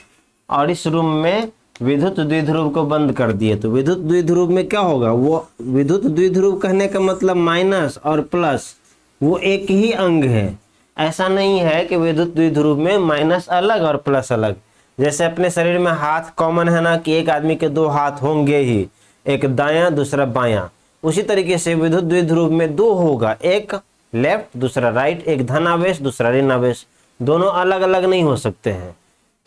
और इस रूम में विद्युत द्विध्रुव को बंद कर दिए, तो विद्युत द्विध्रुव में क्या होगा? वो विद्युत द्विध्रुव कहने का मतलब माइनस और प्लस वो एक ही अंग है। ऐसा नहीं है कि विद्युत द्विध्रुव में माइनस अलग और प्लस अलग। जैसे अपने शरीर में हाथ कॉमन है ना, कि एक आदमी के 2 हाथ होंगे ही, एक दायां दूसरा बायां। उसी तरीके से विद्युत द्विध्रुव में 2 होगा, एक लेफ्ट दूसरा राइट, एक धन आवेश दूसरा ऋण आवेश, दोनों अलग अलग नहीं हो सकते हैं।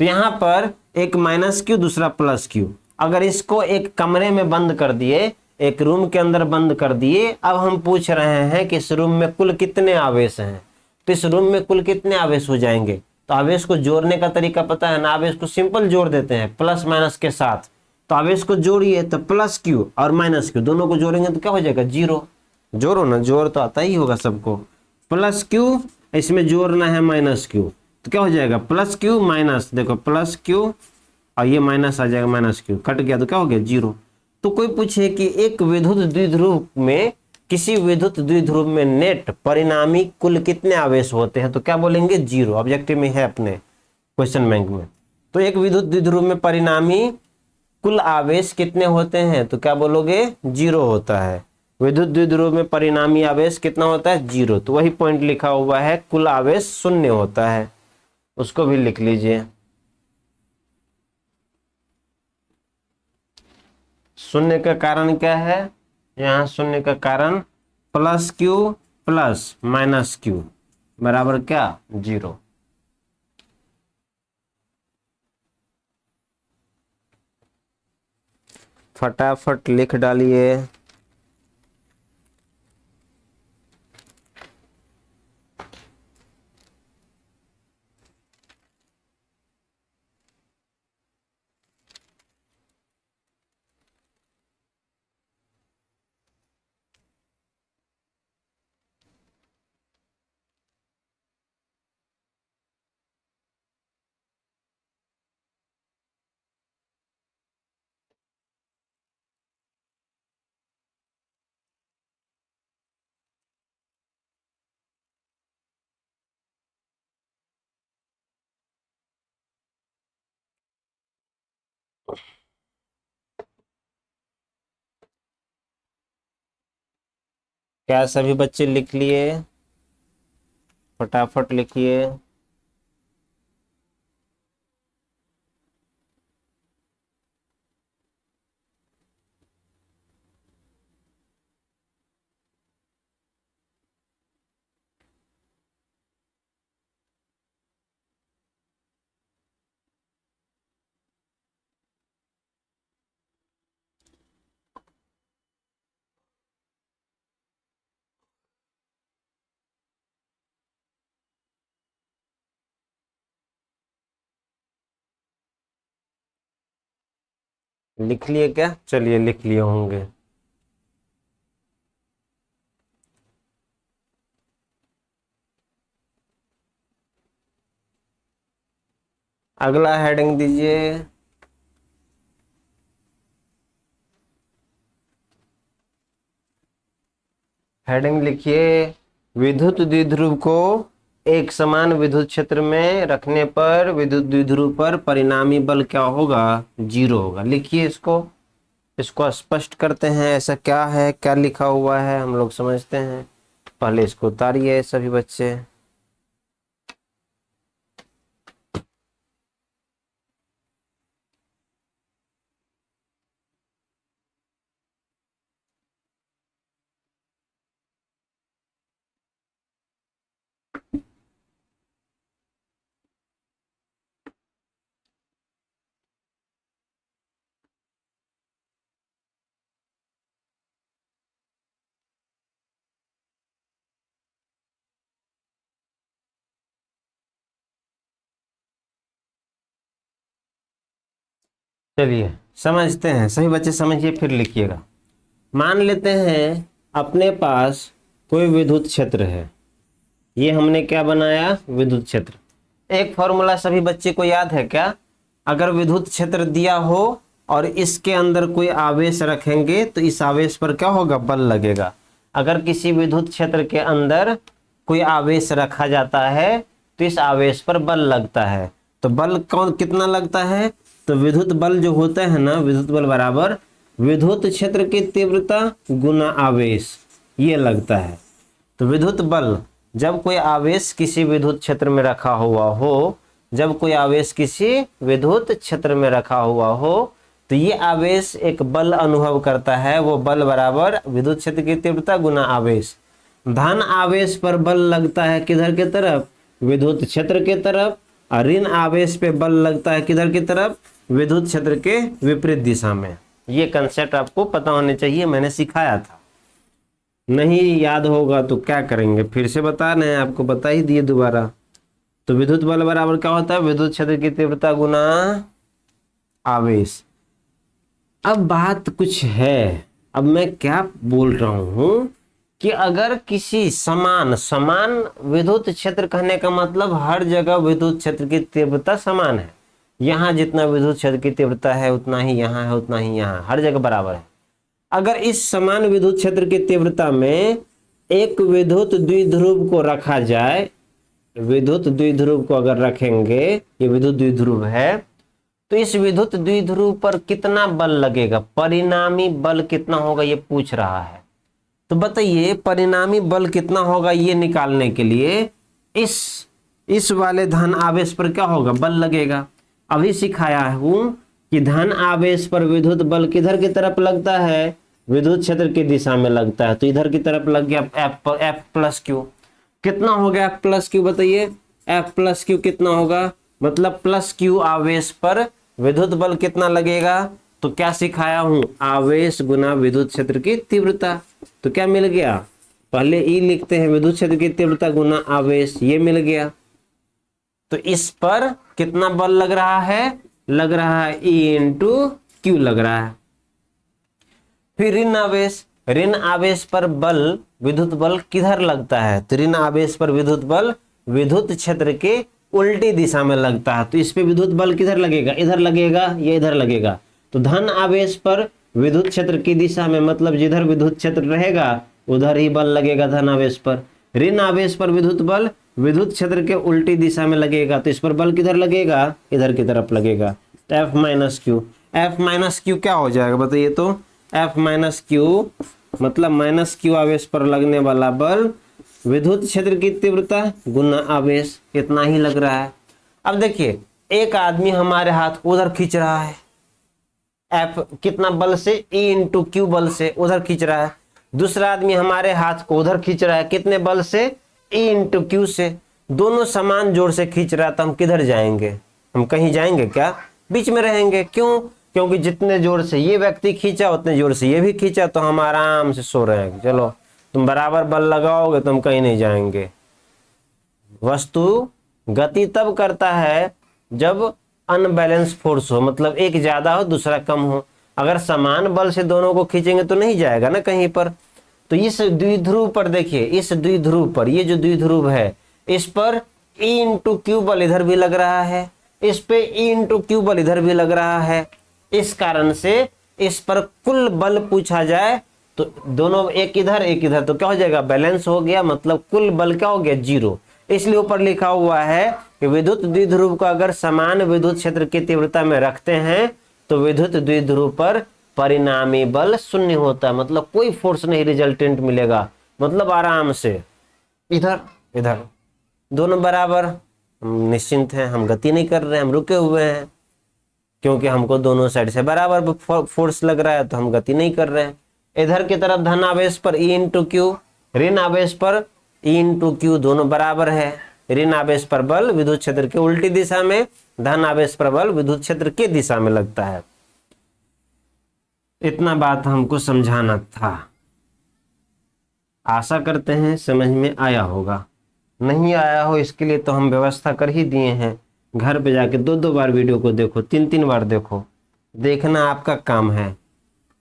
तो यहाँ पर एक माइनस Q दूसरा प्लस Q। अगर इसको एक कमरे में बंद कर दिए, एक रूम के अंदर बंद कर दिए, अब हम पूछ रहे हैं कि इस रूम में कुल कितने आवेश हैं। तो इस रूम में कुल कितने आवेश हो जाएंगे? तो आवेश को जोड़ने का तरीका पता है ना, आवेश को सिंपल जोड़ देते हैं प्लस माइनस के साथ। तो आवेश को जोड़िए, तो प्लस Q और माइनस Q दोनों को जोड़ेंगे तो क्या हो जाएगा? 0। जोड़ो ना, जोड़ तो आता ही होगा सबको। प्लस Q, इसमें जोड़ना है माइनस Q, तो क्या हो जाएगा? प्लस Q माइनस, देखो प्लस Q और ये माइनस आ जाएगा, माइनस Q कट गया तो क्या हो गया? 0। तो कोई पूछे कि एक विद्युत द्विध्रुव में, किसी विद्युत द्विध्रुव में नेट परिणामी कुल कितने आवेश होते हैं, तो क्या बोलेंगे? 0। ऑब्जेक्टिव में है अपने क्वेश्चन बैंक में। तो एक विद्युत द्विध्रुव में परिणामी कुल आवेश कितने होते हैं, तो क्या बोलोगे? 0 होता है। विद्युत द्विध्रुव में परिणामी आवेश कितना होता है? 0। तो वही पॉइंट लिखा हुआ है, कुल आवेश 0 होता है, उसको भी लिख लीजिए। शून्य का कारण क्या है? यहाँ शून्य का कारण plus Q plus minus Q बराबर क्या 0। फटाफट लिख डालिए। क्या सभी बच्चे लिख लिए? फटाफट लिखिए। लिख लिए क्या? चलिए लिख लिए होंगे। अगला हेडिंग दीजिए। हेडिंग लिखिए, विद्युत द्विध्रुव को एक समान विद्युत क्षेत्र में रखने पर विद्युत द्विध्रुव पर परिणामी बल क्या होगा? 0 होगा। लिखिए इसको स्पष्ट करते हैं। ऐसा क्या है, क्या लिखा हुआ है, हम लोग समझते हैं। पहले इसको उतारिए सभी बच्चे। चलिए समझते हैं, सभी बच्चे समझिए फिर लिखिएगा। मान लेते हैं अपने पास कोई विद्युत क्षेत्र है। ये हमने क्या बनाया? विद्युत क्षेत्र। एक फॉर्मूला सभी बच्चे को याद है क्या? अगर विद्युत क्षेत्र दिया हो और इसके अंदर कोई आवेश रखेंगे तो इस आवेश पर क्या होगा? बल लगेगा। अगर किसी विद्युत क्षेत्र के अंदर कोई आवेश रखा जाता है तो इस आवेश पर बल लगता है। तो बल कितना लगता है? तो विद्युत बल जो होता है ना, विद्युत बल बराबर विद्युत क्षेत्र की तीव्रता गुना आवेश, ये लगता है। तो विद्युत बल, जब कोई आवेश किसी विद्युत क्षेत्र में रखा हुआ हो, जब कोई आवेश किसी विद्युत क्षेत्र में रखा हुआ हो तो ये आवेश एक बल अनुभव करता है। वो बल बराबर विद्युत क्षेत्र की तीव्रता गुना आवेश। धन आवेश पर बल लगता है किधर की तरफ? विद्युत क्षेत्र के तरफ। और ऋण आवेश पे बल लगता है किधर की तरफ? विद्युत क्षेत्र के विपरीत दिशा में। ये कंसेप्ट आपको पता होने चाहिए, मैंने सिखाया था। नहीं याद होगा तो क्या करेंगे, फिर से बता रहे हैं आपको, बता ही दिए दोबारा। तो विद्युत बल बराबर क्या होता है? विद्युत क्षेत्र की तीव्रता गुना आवेश। अब बात कुछ है, अब मैं क्या बोल रहा हूं कि अगर किसी समान विद्युत क्षेत्र, कहने का मतलब हर जगह विद्युत क्षेत्र की तीव्रता समान है। यहाँ जितना विद्युत क्षेत्र की तीव्रता है उतना ही यहाँ है, उतना ही यहाँ, हर जगह बराबर है। अगर इस समान विद्युत क्षेत्र की तीव्रता में एक विद्युत द्विध्रुव को रखा जाए, विद्युत द्विध्रुव को अगर रखेंगे, ये विद्युत द्विध्रुव है, तो इस विद्युत द्विध्रुव पर कितना बल लगेगा? परिणामी बल कितना होगा ये पूछ रहा है। तो बताइए परिणामी बल कितना होगा ये निकालने के लिए इस वाले धन आवेश पर क्या होगा? बल लगेगा। अभी सिखाया हूं कि धन आवेश पर विद्युत बल किधर की तरफ लगता है? विद्युत क्षेत्र की दिशा में लगता है, तो इधर की तरफ लग गया एफ प्लस क्यू। कितना हो गया एफ प्लस क्यू बताइए? एफ प्लस क्यू कितना होगा? मतलब प्लस क्यू आवेश पर विद्युत बल कितना लगेगा? तो क्या सिखाया हूं? आवेश गुना विद्युत क्षेत्र की तीव्रता। तो क्या मिल गया? पहले ई लिखते हैं, विद्युत क्षेत्र की तीव्रता गुना आवेश, ये मिल गया। तो इस पर कितना बल लग रहा है? लग रहा है ई इंटू क्यू लग रहा है। फिर ऋण आवेश, ऋण आवेश पर बल, विद्युत बल किधर लगता है? तो ऋण आवेश पर विद्युत बल विद्युत क्षेत्र के उल्टी दिशा में लगता है। तो इस पे विद्युत बल किधर लगेगा? इधर लगेगा, ये इधर लगेगा। तो धन आवेश पर विद्युत क्षेत्र की दिशा में, मतलब जिधर विद्युत क्षेत्र रहेगा उधर ही बल लगेगा धन आवेश पर। ऋण आवेश पर विद्युत बल विद्युत क्षेत्र के उल्टी दिशा में लगेगा, तो इस पर बल किधर लगेगा? इधर की तरफ लगेगा। तो F minus Q, F minus Q क्या हो जाएगा बताइए? तो एफ माइनस क्यू मतलब माइनस क्यू आवेश पर लगने वाला बल विद्युत क्षेत्र की तीव्रता गुना आवेश, इतना ही लग रहा है। अब देखिए, एक आदमी हमारे हाथ को उधर खींच रहा है, एफ कितना बल से? ई इंटू क्यू बल से उधर खींच रहा है। दूसरा आदमी हमारे हाथ को उधर खींच रहा है, कितने बल से? ई इंटू क्यू से। दोनों समान जोर से खींच रहा है, तो हम किधर जाएंगे? हम कहीं जाएंगे क्या? बीच में रहेंगे। क्यों? क्योंकि जितने जोर से ये व्यक्ति खींचा उतने जोर से ये भी खींचा, तो हम आराम से सो रहे हैं। चलो तुम बराबर बल लगाओगे तो हम कहीं नहीं जाएंगे। वस्तु गति तब करता है जब अनबैलेंस फोर्स हो, मतलब एक ज्यादा हो दूसरा कम हो। अगर समान बल से दोनों को खींचेंगे तो नहीं जाएगा ना कहीं पर। तो इस द्विध्रुव पर देखिए, इस द्विध्रुव पर, ये जो द्विध्रुव है इस पर E इंटू क्यू बल इधर भी लग रहा है, इस पे E इंटू क्यू बल इधर भी लग रहा है। इस कारण से इस पर कुल बल पूछा जाए तो दोनों एक इधर एक इधर, तो क्या हो जाएगा? बैलेंस हो गया, मतलब कुल बल क्या हो गया? जीरो। इसलिए ऊपर लिखा हुआ है कि विद्युत द्विध्रुव को अगर समान विद्युत क्षेत्र की तीव्रता में रखते हैं तो विद्युत द्विध्रुव पर परिणामी बल शून्य होता है, मतलब कोई फोर्स नहीं रिजल्टेंट मिलेगा, मतलब आराम से इधर इधर दोनों बराबर। हम निश्चिंत हैं, हम गति नहीं कर रहे हैं, हम रुके हुए हैं, क्योंकि हमको दोनों साइड से बराबर फोर्स लग रहा है, तो हम गति नहीं कर रहे हैं। इधर की तरफ धन आवेश पर ई इंटू क्यू, ऋण आवेश पर ई इंटू क्यू, दोनों बराबर है। ऋण आवेश पर बल विद्युत क्षेत्र के उल्टी दिशा में, धन आवेश पर बल विद्युत क्षेत्र की दिशा में लगता है। इतना बात हमको समझाना था। आशा करते हैं समझ में आया होगा। नहीं आया हो इसके लिए तो हम व्यवस्था कर ही दिए हैं। घर पे जाके दो दो बार वीडियो को देखो, तीन तीन बार देखो। देखना आपका काम है,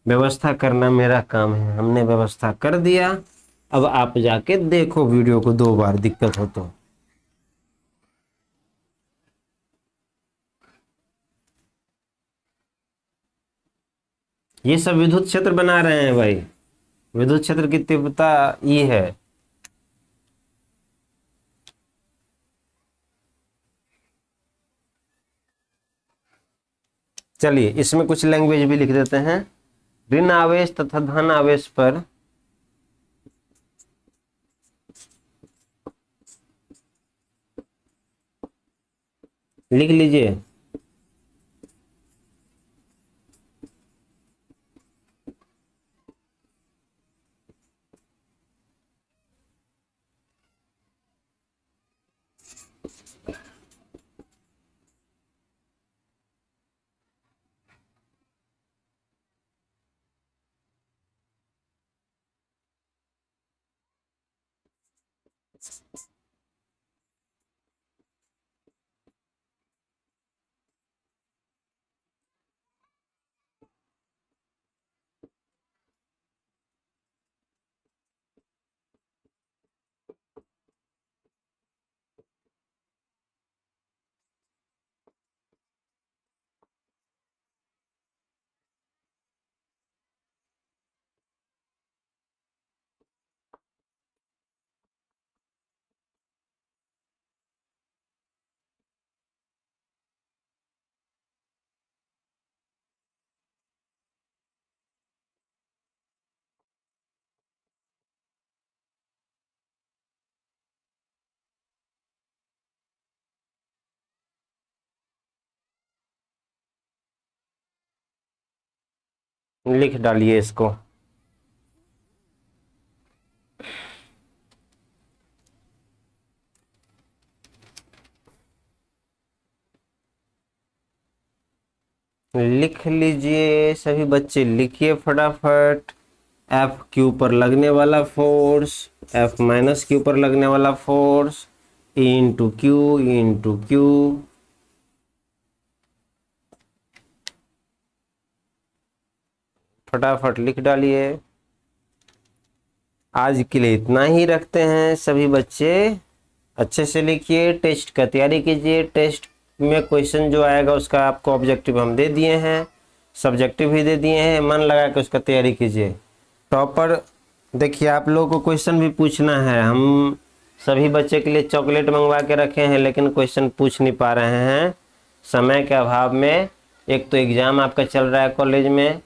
व्यवस्था करना मेरा काम है। हमने व्यवस्था कर दिया, अब आप जाके देखो वीडियो को दो बार, दिक्कत हो तो। ये सब विद्युत क्षेत्र बना रहे हैं भाई, विद्युत क्षेत्र की तीव्रता ये है। चलिए इसमें कुछ लैंग्वेज भी लिख देते हैं। ऋण आवेश तथा धन आवेश पर लिख लीजिए। लिख डालिए इसको। लिख लीजिए सभी बच्चे, लिखिए फटाफट। एफ क्यू पर लगने वाला फोर्स, एफ माइनस क्यू पर लगने वाला फोर्स, ई इंटू क्यू। फटाफट लिख डालिए। आज के लिए इतना ही रखते हैं सभी बच्चे। अच्छे से लिखिए, टेस्ट का तैयारी कीजिए। टेस्ट में क्वेश्चन जो आएगा उसका आपको ऑब्जेक्टिव हम दे दिए हैं, सब्जेक्टिव भी दे दिए हैं, मन लगा के उसका तैयारी कीजिए। टॉपर देखिए, आप लोगों को क्वेश्चन भी पूछना है। हम सभी बच्चे के लिए चॉकलेट मंगवा के रखे हैं, लेकिन क्वेश्चन पूछ नहीं पा रहे हैं समय के अभाव में। एक तो एग्ज़ाम आपका चल रहा है कॉलेज में,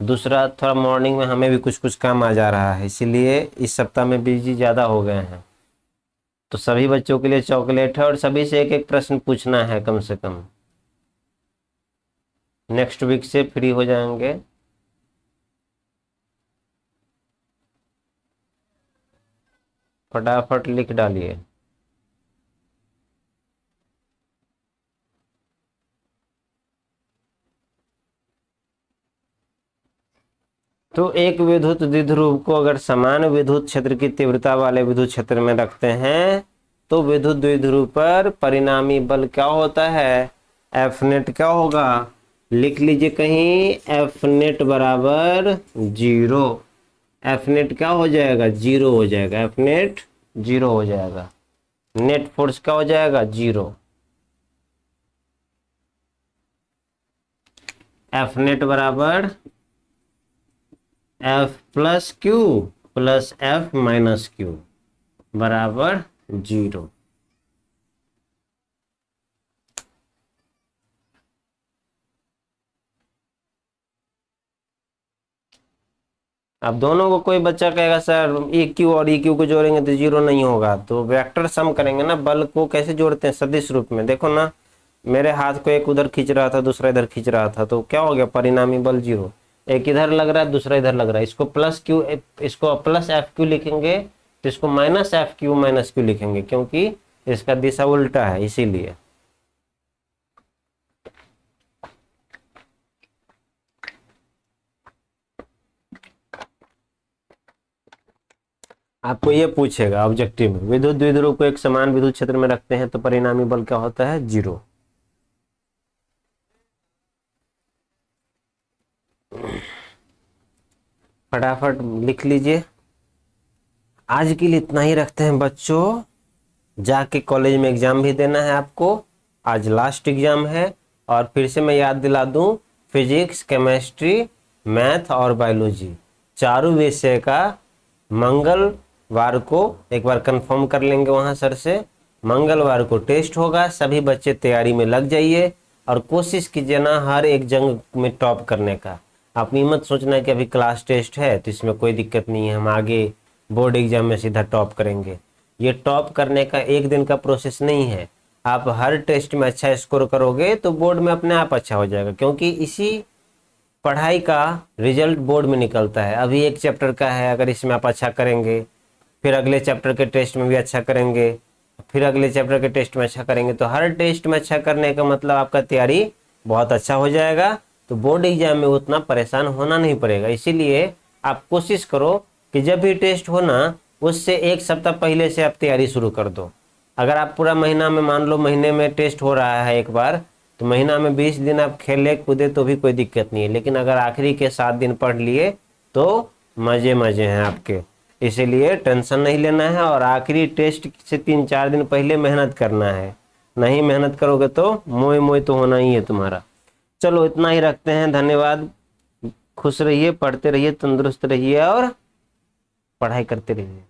दूसरा थोड़ा मॉर्निंग में हमें भी कुछ कुछ काम आ जा रहा है, इसीलिए इस सप्ताह में बिजी ज़्यादा हो गए हैं। तो सभी बच्चों के लिए चॉकलेट है और सभी से एक एक प्रश्न पूछना है कम से कम। नेक्स्ट वीक से फ्री हो जाएंगे। फटाफट लिख डालिए। तो एक विद्युत द्विध्रुव को अगर समान विद्युत क्षेत्र की तीव्रता वाले विद्युत क्षेत्र में रखते हैं तो विद्युत द्विध्रुव पर परिणामी बल क्या होता है? एफ नेट क्या होगा? लिख लीजिए कहीं, एफ नेट बराबर 0। एफ नेट क्या हो जाएगा? 0 हो जाएगा। एफ नेट 0 हो जाएगा। नेट फोर्स क्या हो जाएगा? 0। एफ नेट बराबर F plus Q plus F minus Q बराबर 0। अब दोनों को कोई बच्चा कहेगा सर ए क्यू और ई क्यू को जोड़ेंगे तो 0 नहीं होगा, तो वेक्टर सम करेंगे ना। बल को कैसे जोड़ते हैं? सदिश रूप में। देखो ना, मेरे हाथ को एक उधर खींच रहा था, दूसरा इधर खींच रहा था, तो क्या हो गया? परिणामी बल 0। एक इधर लग रहा है, दूसरा इधर लग रहा है। इसको प्लस क्यू, इसको प्लस एफ क्यू लिखेंगे तो इसको minus F Q minus Q लिखेंगे, क्योंकि इसका दिशा उल्टा है, इसीलिए। आपको ये पूछेगा ऑब्जेक्टिव में, विद्युत द्विध्रुव को एक समान विद्युत क्षेत्र में रखते हैं तो परिणामी बल क्या होता है? 0। फटाफट लिख लीजिए। आज के लिए इतना ही रखते हैं बच्चों। जाके कॉलेज में एग्जाम भी देना है आपको। आज लास्ट एग्जाम है। और फिर से मैं याद दिला दूं, फिजिक्स, केमिस्ट्री, मैथ और बायोलॉजी चारों विषय का मंगलवार को एक बार कंफर्म कर लेंगे वहां सर से। मंगलवार को टेस्ट होगा। सभी बच्चे तैयारी में लग जाइए और कोशिश कीजिए ना हर एक जंग में टॉप करने का। अपनी मत सोचना कि अभी क्लास टेस्ट है तो इसमें कोई दिक्कत नहीं है, हम आगे बोर्ड एग्जाम में सीधा टॉप करेंगे। ये टॉप करने का एक दिन का प्रोसेस नहीं है। आप हर टेस्ट में अच्छा स्कोर करोगे तो बोर्ड में अपने आप अच्छा हो जाएगा, क्योंकि इसी पढ़ाई का रिजल्ट बोर्ड में निकलता है। अभी एक चैप्टर का है, अगर इसमें आप अच्छा करेंगे, फिर अगले चैप्टर के टेस्ट में भी अच्छा करेंगे, फिर अगले चैप्टर के टेस्ट में अच्छा करेंगे, तो हर टेस्ट में अच्छा करने का मतलब आपका तैयारी बहुत अच्छा हो जाएगा। तो बोर्ड एग्जाम में उतना परेशान होना नहीं पड़ेगा। इसीलिए आप कोशिश करो कि जब भी टेस्ट हो ना, उससे एक सप्ताह पहले से आप तैयारी शुरू कर दो। अगर आप पूरा महीना में, मान लो महीने में टेस्ट हो रहा है एक बार, तो महीना में 20 दिन आप खेले कूदे तो भी कोई दिक्कत नहीं है। लेकिन अगर आखिरी के 7 दिन पढ़ लिए तो मजे मजे हैं आपके। इसीलिए टेंशन नहीं लेना है और आखिरी टेस्ट से 3-4 दिन पहले मेहनत करना है। नहीं मेहनत करोगे तो मोए मोए तो होना ही है तुम्हारा। चलो इतना ही रखते हैं। धन्यवाद। खुश रहिए, पढ़ते रहिए, तंदुरुस्त रहिए और पढ़ाई करते रहिए।